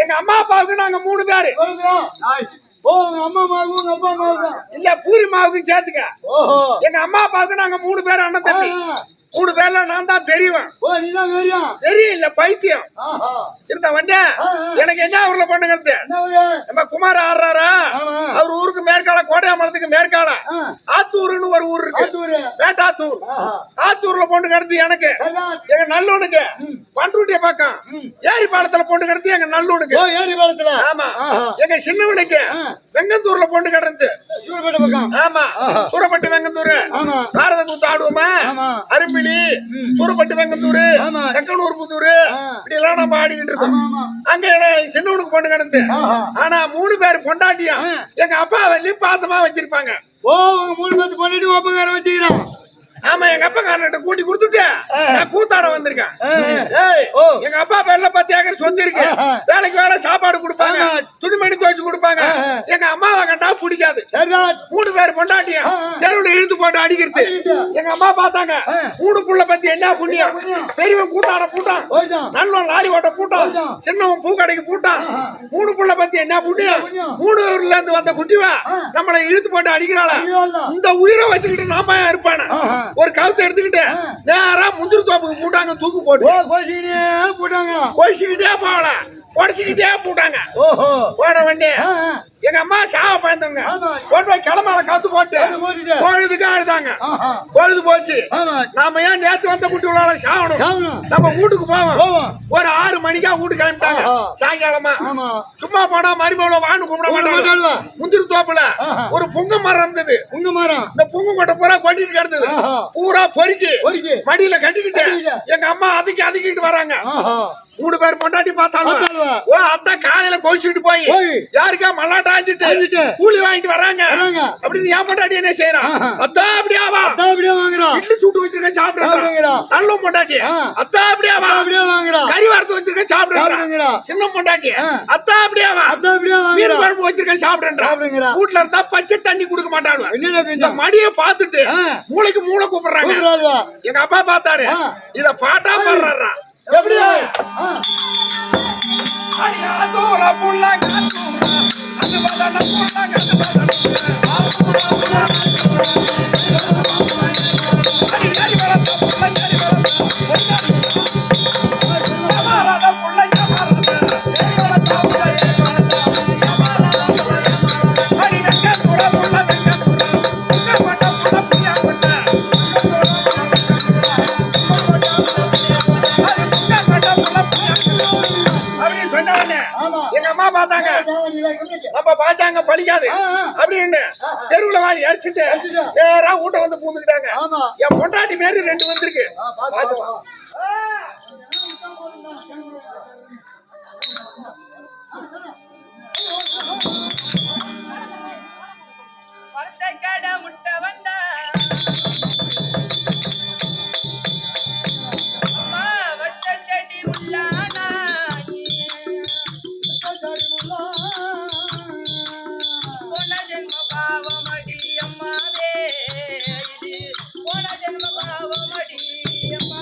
எங்க அம்மா அப்பாவுக்கு நாங்க 3 பேரு. ஓ அம்மா மாவுக்கு உங்க அப்பா மாவுக்கு இல்ல பூரி மாவுக்கும் சேர்த்துக்க. ஓஹோ எங்க அம்மா அப்பாவுக்கு நாங்க 3 பேர் அண்ணன் தம்பி. 3 பேர்ல நான் தான் பெரியவன். ஓ நீதான் வெறியம் பெரிய இல்ல பைத்தியம் ஆஹா இருந்த வண்டியா. எனக்கு என்ன ஊர்ல பொண்ணுங்கிறது என்ன ஊரு நம்ம குமார ஆடுறாரா அவர் ஊருக்கு மேற்கால கோட்டையாமலத்துக்கு மேற்கால ஆத்தூர்னு ஒரு ஊர் இருக்கு. ஆத்தூரு வேட்டாத்தூர். ஆத்தூர்ல பொண்ணு கிடந்து எனக்கு எங்க நல்லூனுக்கு பண்ருட்டிய பக்கம் ஏரி பாலத்துல பொண்ணு கிடந்து எங்க நல்லூனுக்கு. ஓ ஏரி பாலத்துல ஆமா. எங்க சின்னவனுக்கு வெங்கந்தூர்ல பொண்ணு கிடந்து சூரப்பேட்டை பக்கம். ஆமா சூரப்பட்டு வெங்கந்தூர் ஆமா பாரத கூத்து ஆடுவோமா அரும்பிலி சூரப்பட்டு வெங்கந்தூர் கக்கனூர் புதூர் இப்படி எல்லாம் நம்ம ஆடிக்கிட்டு இருக்கோம். அங்க சின்னவனுக்கு பொண்ணு கிடந்து. ஆனா 3 பேர் பொண்டாட்டியும் எங்க அப்பா வள்ளி பாசமா வச்சிருப்பாங்க. ஓ உங்க 3 பேர் பொண்டாட்டி ஒப்பங்கார வச்சுக்கிறான். ஆமா எங்க அப்பா காரன்ட்ட கூட்டி கொடுத்துட்டு நான் கூத்தாட வந்திருக்கேன். எங்க அப்பா பேர்ல 10 ஏக்கர் சொத்து இருக்கு. வேலைக்கு வேலை சாப்பாடு கொடுப்பாங்க, துணிமணி துவைச்சு கொடுப்பாங்க. எங்க அம்மாவை கண்டா பிடிக்காது. 3 பேர் பொண்டாட்டியும் தெருவுல இழுத்து போட்டு அடிக்கிறது. எங்க அம்மா பார்த்தாங்க 3 புள்ள பத்தி என்ன புண்ணியம். பெரியவன் கூத்தாட பூட்டான், நல்லவன் லாரி ஓட்ட பூட்டான், சின்னவன் பூக்கடைக்கு பூட்டான். 3 புள்ள பத்தி என்ன புண்ணியம். 3 ஊர்ல இருந்து வந்த குட்டிவா நம்மளை இழுத்து போட்டு அடிக்கிறாள. இந்த உயிரை வச்சுக்கிட்டு நாம இருப்பான ஒரு கவுத்தை எடுத்துக்கிட்டு நேரா முந்திரி தோப்புக்கு போட்டாங்க. தூக்கு போட்டு கோஷிக்கிட்டே போகல, உடச்சிக்கிட்டே போட்டாங்க. போன வண்டி எங்க அம்மா சாவ பயந்தவங்க கொண்டு போய் கிளம்பால கவுத்து போட்டு பொழுதுக்கு ஆடுதாங்க. பொழுது போச்சு. நாம ஏன் நேத்து வந்த குட்டி உள்ள சாவணும், நம்ம வீட்டுக்கு போவோம். ஒரு 6 மணிக்கா வீட்டுக்கு கிளம்பிட்டாங்க. சாயங்காலமா சும்மா போனா மறுபடியும் வான்னு கூப்பிட மாட்டாங்க. முந்திரி தோப்புல ஒரு புங்க மரம் இருந்தது. புங்க மரம் இந்த புங்க கொட்டை பூரா கொட்டிட்டு கிடந்தது. பூரா பொறுக்கி மடியில கட்டிக்கிட்டு எங்க அம்மா அதுக்கிட்டு வராங்க. 3 பேர் பொண்டாட்டி பார்த்தாலும் ஓ அத்தா காலையில கோச்சிட்டு போய் யாருக்கா மல்லாட்டா ஆஞ்சிட்டு கூலி வாங்கிட்டு வராங்க. அப்படின்னு என் பொண்டாட்டி என்ன செய்யறான், அத்தா அப்படியாவா இட்லி சுட்டு வச்சிருக்கேன் சாப்பிடுறான். நல்ல பொண்டாட்டி அத்தா அப்படியாவா கறி வறுத்து வச்சிருக்கேன் சாப்பிடுறான். சின்ன பொண்டாட்டி அத்தா அப்படியாவா மீன் குழம்பு வச்சிருக்கேன் சாப்பிடுறான். வீட்டுல இருந்தா பச்சை தண்ணி கொடுக்க மாட்டாங்க. இந்த மடியை பார்த்துட்டு மூளைக்கு மூளை கூப்பிடுறாங்க. எங்க அப்பா பார்த்தாரு, இத பாட்டா பாடுறாரா எப்படியா தூர புள்ள அது பதன பார்த்தாங்க. நம்ம பார்த்தாங்க பழிக்காது அப்படின்னு தெருவுல வாரி அரிச்சிட்டு நேரா வீட்டை வந்து பூந்துக்கிட்டாங்க. என் பொண்டாட்டி மாரி 2 வந்திருக்கு. முட்டை வந்தா செடி உள்ளானா போன ஜென்ம பாவமடி அம்மாவே, இது போன ஜென்ம பாவமடி அம்மா.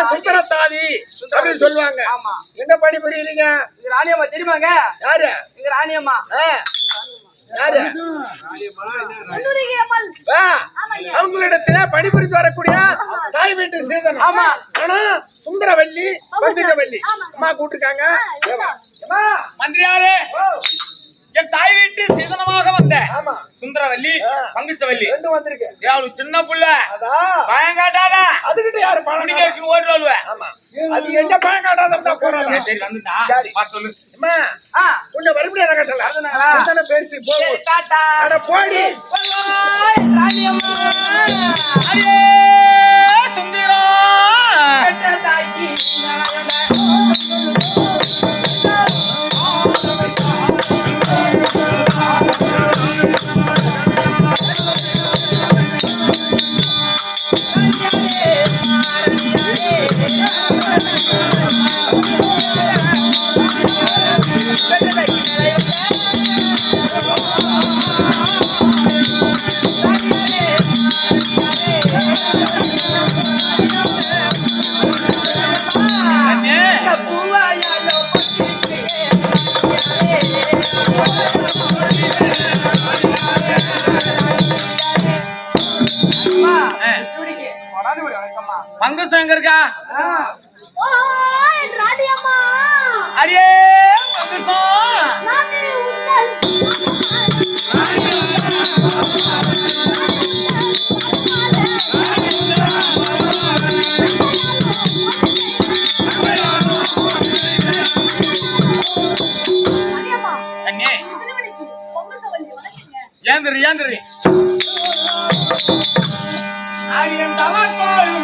சுந்தரத்தாதி அப்படின்னு சொல்லுவாங்க. எங்க பணி புரியுறீங்க? ராணியம்மா தெரியுமாங்க? யாரு? எங்க ராணியம்மா. யாரு? அவங்களிடத்துல பணிபுரிந்து வரக்கூடிய தாய் வீட்டு சீதனம். ஆனா சுந்தரவல்லி பங்கஜவல்லி அம்மா கூப்பிட்டுருக்காங்க. மந்திரியாரே, என் தாய் வீட்டு சீதனமாக வந்த சுந்தரவல்லி பங்குசவல்லி ரெண்டு வந்திருக்கு. அவளுக்கு சின்ன புள்ள பயம் காட்டாத, அதுகிட்ட யாரு பணம் கேட்டு ஓடுவாளுவ. அது என்ன பயம் காட்டாத போறாங்க. சரி வந்துட்டா சொல்லு. உன்னை மறுபடியும் என்ன கட்டல பேசி போடி ராணியம்மா சுந்தரா தாய்க்கு பங்கசம் எங்க இருக்கா? ஓய் ராணியம்மா அரியே பங்கசம் நானே உங்கள் ராணியம்மா அண்ணே திருவடிக்கு பொங்கசவல்லி வணக்கங்க. ஏந்திரி ஏந்திரி அரியன் தவக்கோளும்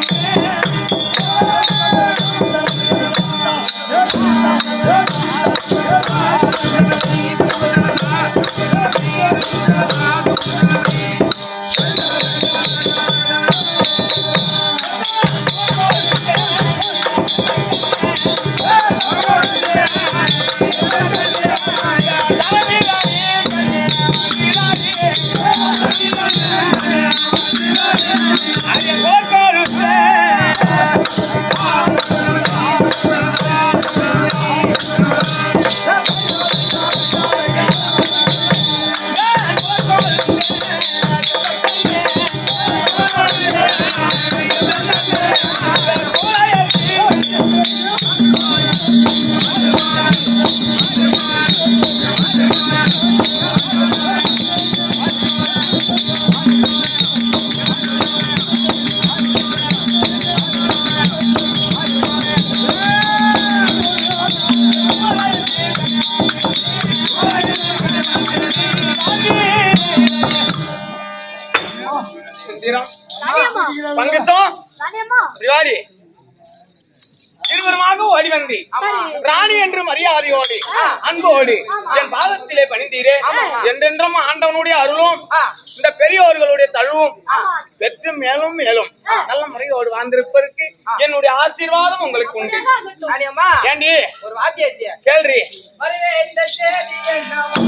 அரியன் கோக்கோளும் ராணியம்மா பங்கசம் ராணியம்மா பிரிவாடி இருவருமாக ஓடி வந்தி ராணி என்று மரியாதையோடு அன்போடு என் பாதத்திலே பணிந்தீரே என்றென்றும் ஆண்டவனுடைய அருளும் இந்த பெரியோர்களுடைய தழுவும் பெற்று மேலும் மேலும் நல்ல முறையோடு வாழ்ந்திருப்பதற்கு என்னுடைய ஆசீர்வாதம் உங்களுக்கு உண்டு. ராணியம்மா ஏண்டி ஒரு வாத்தியாச்சு கேள்றி வரவேற்ற சேதி என்னவோ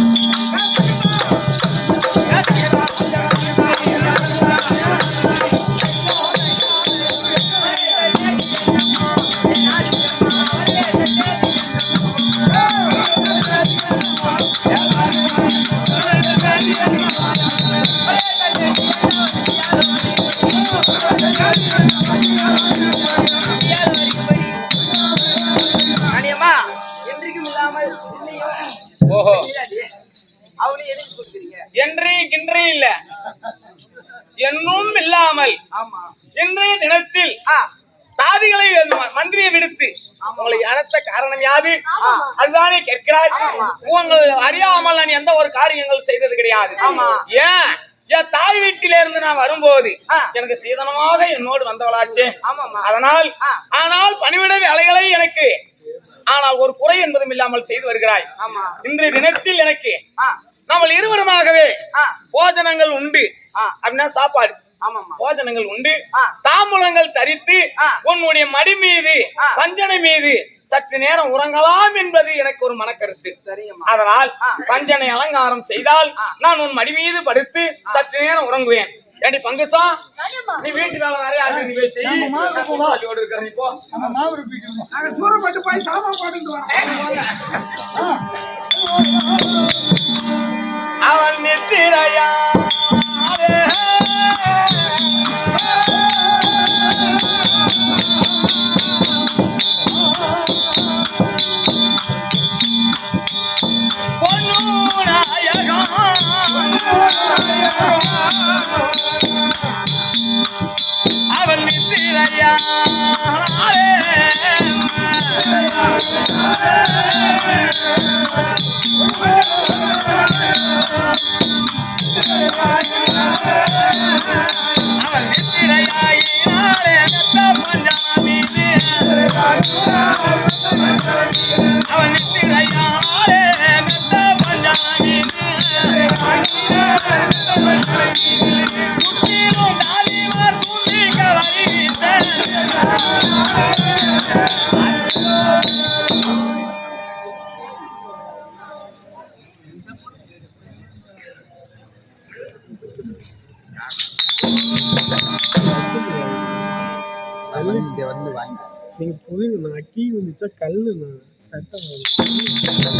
ராணியம்மா என்றைக்கும் இல்லாமல் இன்னையும் ஓஹோ அவனையும் எதுக்கு கொடுக்குறீங்க? என்று கின்றே இல்ல என்னும் இல்லாமல் ஆமா இன்றைய தினத்தில் ஆ சாதிகளை மந்திரியை விடுத்து உங்களுக்கு அழைத்த காரணம் யாது? ஆமா. அதுதானே கேட்கிறார். ஆமா. உங்கள் அறியாமல் நான் எந்த ஒரு காரியங்கள் செய்தது கிடையாது. ஆமா. ஏன் என் தாய் வீட்டில இருந்து நான் வரும்போது ஆ. எனக்கு சீதனமாக என்னோடு வந்தவளாச்சே. ஆமாமா. அதனால் ஆ. ஆனால் பணிவிட வேலைகளை எனக்கு ஆனால் ஒரு குறை என்பதும் இல்லாமல் செய்து வருகிறாய். ஆமா இன்றைய தினத்தில் எனக்கு ஆ நம்ம இருவருமாகவே ஆ போஜனங்கள் உண்டு. ஆ. அப்படின்னா சாப்பாடு ஆமாமா போஜனங்கள் உண்டு. ஆ. தாம்பூலங்கள் தரித்து ஆ. உன்னுடைய மடி மீது ஆ. பஞ்சனை மீது சற்று நேரம் உறங்கலாம் என்பது எனக்கு ஒரு மனக்கருத்து. சரிங்கம்மா அதனால் ஆ. பஞ்சனை அலங்காரம் செய்தால் ஆ. நான் உன் மடி மீது படுத்து சற்று நேரம் உறங்குவேன். ஏடி பங்குசா ராணியம்மா நீ வீட்டு வேலை நிறைய ஆகுது, நீ போய் செய். நம்ம மாவு நான் போவா. சும்மாலியோடு இருக்கிறேன். நீ போ. நம்ம மாவு பிடிக்கணும். நாங்க சூரப்பட்டு போய் சாமான் போட்டுட்டு வரோம். அவள் நித்திரையா அவள் நித்திரையா அவள் நித்திரையாயினாலே பஞ்சமா மீது அவள் நித்திரையாலே பஞ்சமா மீது சுற்றிலும் தாலிமார் சூழ்நிக்க வருகின்ற நீங்க போயிருங்க நான் கீ வந்துச்சா கல்லு நான் சட்டம்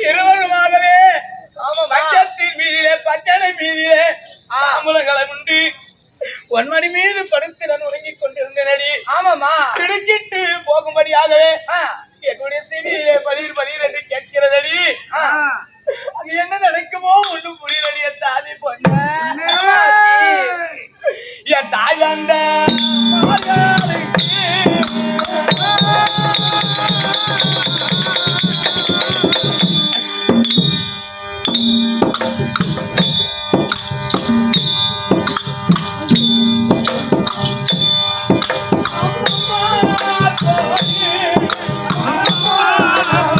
இருவருமாகவே பஞ்சத்தின் மீதிலே பஞ்சனை மீதிலே தாம்பூலங்களை உண்டு 1 மணி மீது படுத்து நான் உறங்கிக் கொண்டிருந்தேனடி. ஆமாமா திடுக்கிட்டு போகும்படியாகவே என்னுடைய செவியிலே பலீர் பலீர் என்று கேட்கிறதடி. அது என்ன நடக்குமோ ஒண்ணும் புரியலடி. என் தாதி பொண்ணு என் தாய் வந்த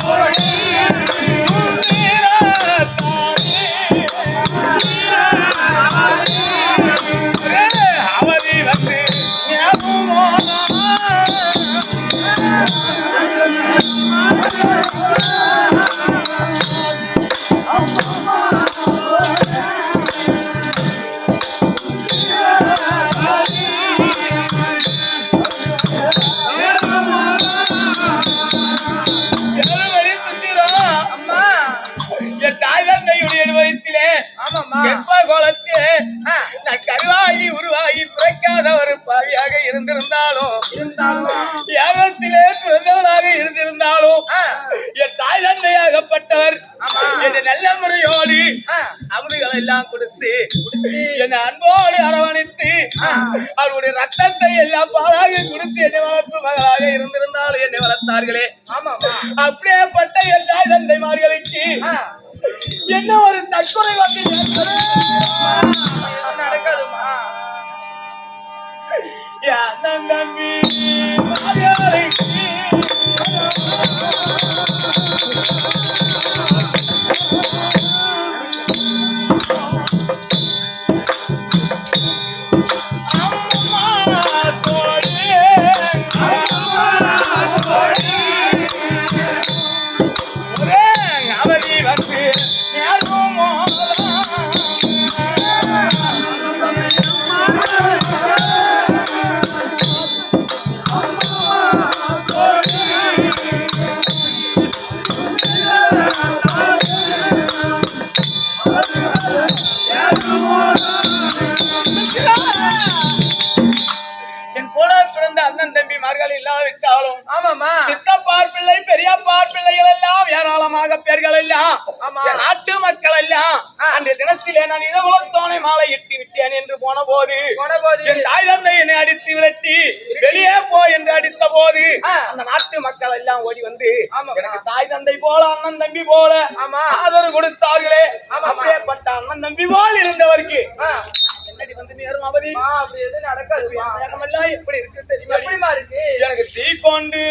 Oh, பிறவியாக இருந்திருந்தாலும் யாகத்திலே பிறந்தவனாக இருந்திருந்தாலும் என் தாய் தந்தையாகப்பட்டவர் என்னை நல்ல முறையோடு அமுதுகளை எல்லாம் கொடுத்து என்னை அன்போடு அரவணைத்து அவருடைய ரத்தத்தை எல்லாம் பாலாக கொடுத்து என்னை வளர்ப்பு மகளாக இருந்திருந்தாலும் என்னை வளர்த்தார்களே. அப்படியேப்பட்ட என் தாய் தந்தைமார்களுக்கு என்ன ஒரு தற்கொலை வந்து நடக்காதுமா. என் தம்பி மார்களுக்கு அண்ணன் தம்பிமார்கள் இல்லாவிட்டாலும் சித்தப்பார் பிள்ளை பெரியப்பார் பிள்ளைகள் எல்லாம் ஏராளமாக பேர்கள் எல்லாம் நாட்டு மக்கள் எல்லாம் அன்றைய தினத்திலே நான் இடகுலத்தோனை மாலை இட்டு விட்டேன் என்று போன போது என் தாய் தந்தை என்னை அடித்து விரட்டி வெளியே போ என்று அடித்த போது அந்த நாட்டு மக்கள் எல்லாம் ஓடி வந்து எனக்கு தாய் தந்தை போல அண்ணன் தம்பி போல ஆதரவு கொடுத்தார்களே. அப்படியேப்பட்ட அண்ணன் தம்பி போல் இருந்தவருக்கு என்னடி வந்து நேரும் அவதி அப்படி எதுவும் நடக்காது. எப்படி இருக்கு தெரியுமா? எப்படிமா இருக்கு? எனக்கு தீ கொண்டு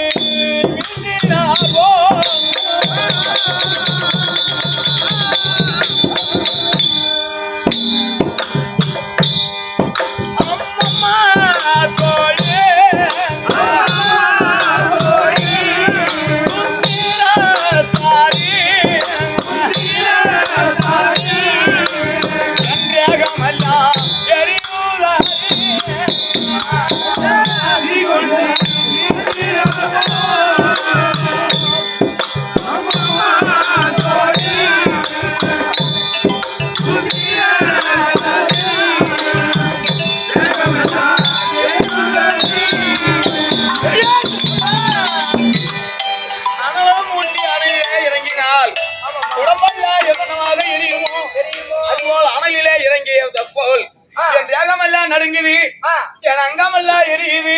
நடுங்குது, என் அங்கமெல்லாம் எரியுது,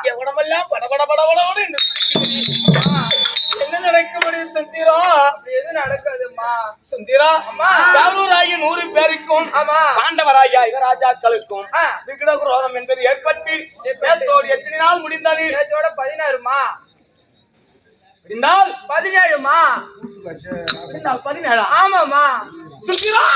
என் உடம்பெல்லாம் படபட படபடோடு என்ன நடக்க முடியும் சுந்தரா? எது நடக்காதுமா சுந்தரா? யாரூராகிய 100 பேருக்கும் பாண்டவராகிய யுவராஜாக்களுக்கும் விகட குரோதம் என்பது ஏற்பட்டு நேத்தோடு எத்தனை நாள் முடிந்தது? நேத்தோட 16மா முடிந்தால் 17மா 17. ஆமாமா சுந்தரா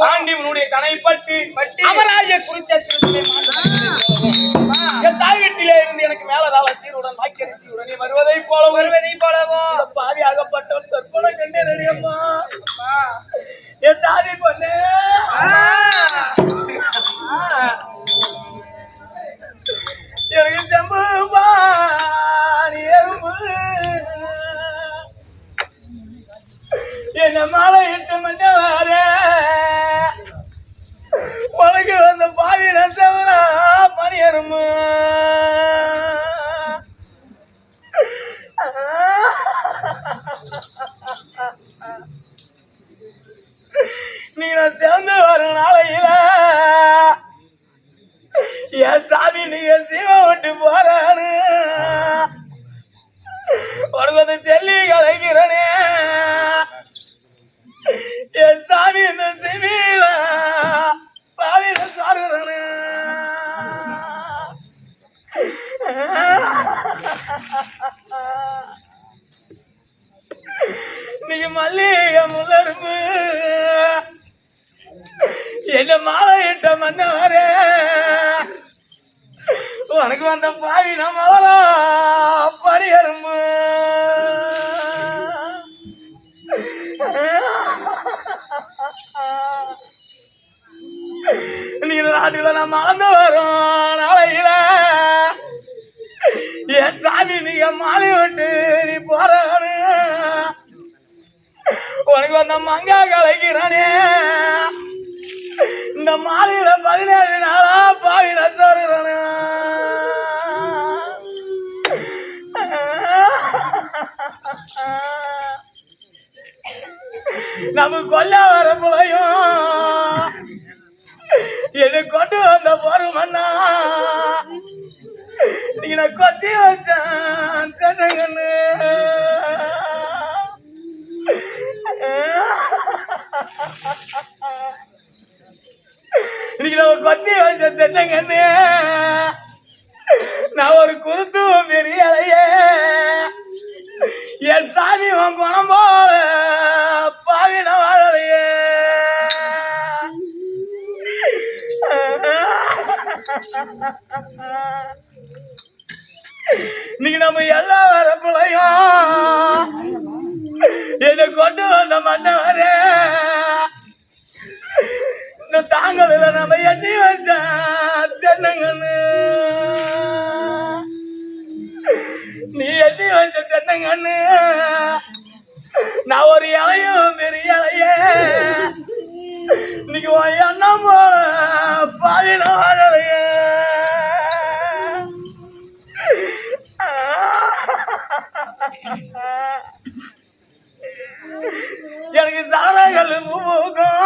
ஆண்டிவனுடைய கனைப்பட்டு அமராஜ குறிச்சத்திலே என் தாய் வீட்டிலே இருந்து எனக்கு மேலதாள சீருடன் வாக்கியரிசி உடனே வருவதை போலவோ பாவியாகப்பட்டவன் சொற்பனை கண்டே ரெடியம்மா என் தாதி பொண்ணு எனக்கு செம்பு பாணி எறும்பு என்ன மாலை 8 மணி வர உனக்கு வந்த பாவியில தவிரா பணி எறும்பு நாளையில என் சாமி நீங்க சீவ விட்டு போறானு உனக்கு செல்லி கலைக்கிறனே என் சாமி இந்த சிவில பாவில சாடுறனே நீங்க மல்லிகை முதர்பு என்ன மாலையிட்ட மன்னவரே உனக்கு வந்த பாவி நம்மளாம் பரியரும்பு நீ நாட்டுல நான் மறந்து வரும் நாளையில என் சாமி நீங்க மாலை விட்டு நீ போறானு உனக்கு வந்த மங்கா கலைக்கிறானே இந்த மாலையில 17 நாளா பாவில சொல்றானே நம்ம கொல்ல வர போயும் என்னை கொண்டு வந்த பொறுமண்ணா நீங்க நான் கொத்தி வச்சேன் கண்ணு இன்னைக்கு நான் கொத்தி வச்ச தென்னங்கண்ணு நான் ஒரு குருத்து பெரிய அலையே என் சாமி உன் குணம் போல பாவின வாழலையே இன்னைக்கு நம்ம எல்லா வரப்புலையும் என்னை கொண்டு வந்த மன்னவரே இந்த தாங்கல நம்ம எண்ணி வச்ச தென்னங்கண்ணு நீ எண்ணி வச்ச தென்னங்கண்ணு நான் ஒரு இலையும் பெரிய இலையே இன்னைக்கு உன் எண்ணம் பாதின வாழலையே எனக்கு சாலைகள் மூக்கும்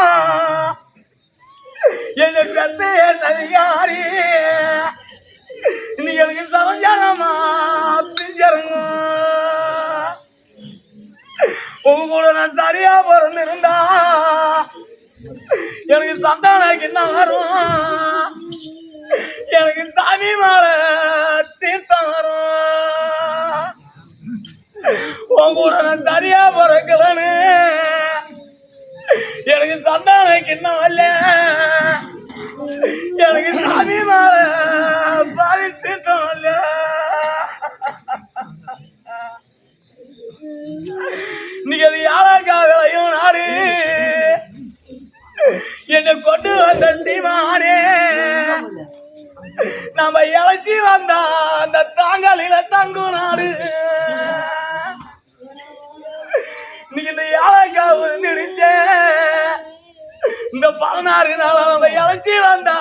என்ன கத்தைய சரிகாரி இன்னைக்கு எனக்கு சமஞ்சானமா பிஞ்சருங்க உங்க கூட நான் சரியா பிறந்திருந்தா எனக்கு சந்தானம் என்ன வரும் எனக்கு சாமி மேல தீர்த்தம் வரும் உன் கூட நான் சரியா பிறக்கலன்னு எனக்கு சந்தானம் என்ன வரல எனக்கு சாமி மேல பாதி தீர்த்தம் வரல இன்னைக்கு அது யாராக்காகலையும் நாடு என்னை கொண்டு வந்த சீமானே நம்ம இழைச்சி வந்தா அந்த தாங்கலில தங்கு நாடு இன்னைக்கு இந்த யாழைக்காவு நினைச்சேன் இந்த 16 நாள நம்ம இழைச்சி வந்தா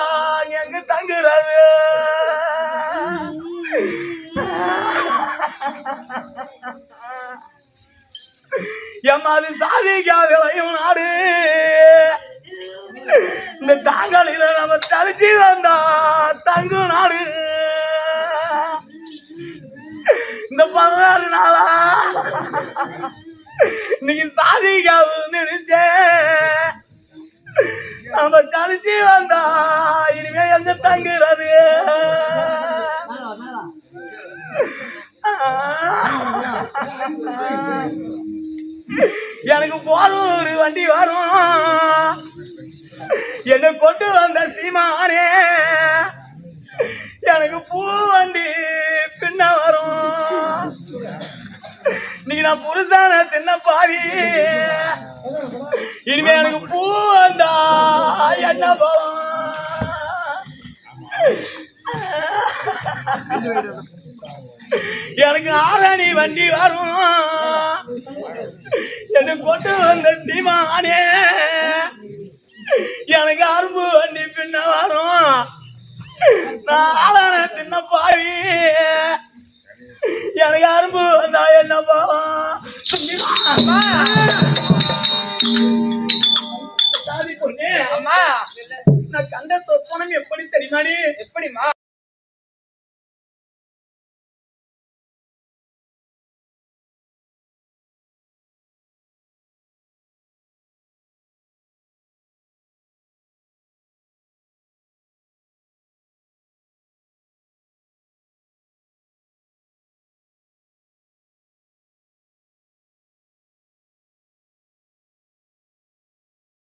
எங்க தங்குறது எம்மாது சாதிக்காகலையும் நாடு இந்த தாங்கலில நம்ம தரிச்சு வந்தா தங்கு நாடு இந்த 16 நாளா இன்னைக்கு சாதிக்காவு நினைச்சேன் நம்ம தரிச்சு வந்தா இனிமே எங்க தங்குறது எனக்கு போதும் ஒரு வண்டி வரும் என்னை கொண்டு வந்த சீமானே எனக்கு பூ வண்டி பின்ன வரும் இன்னைக்கு நான் புருஷான தின்ன பாவி இனிமே எனக்கு பூ வந்தா என்ன போலாம் எனக்கு ஆரணி வண்டி வரும் என்னை கொண்டு வந்த சீமானே எனக்கு அரும்பு வண்டி பின்ன வரும் நான் ஆளான சின்ன பாவி எனக்கு அரும்பு வந்தா என்ன போலாம் அம்மா காரணம் எப்படி தெரியுமாடி? எப்படிம்மா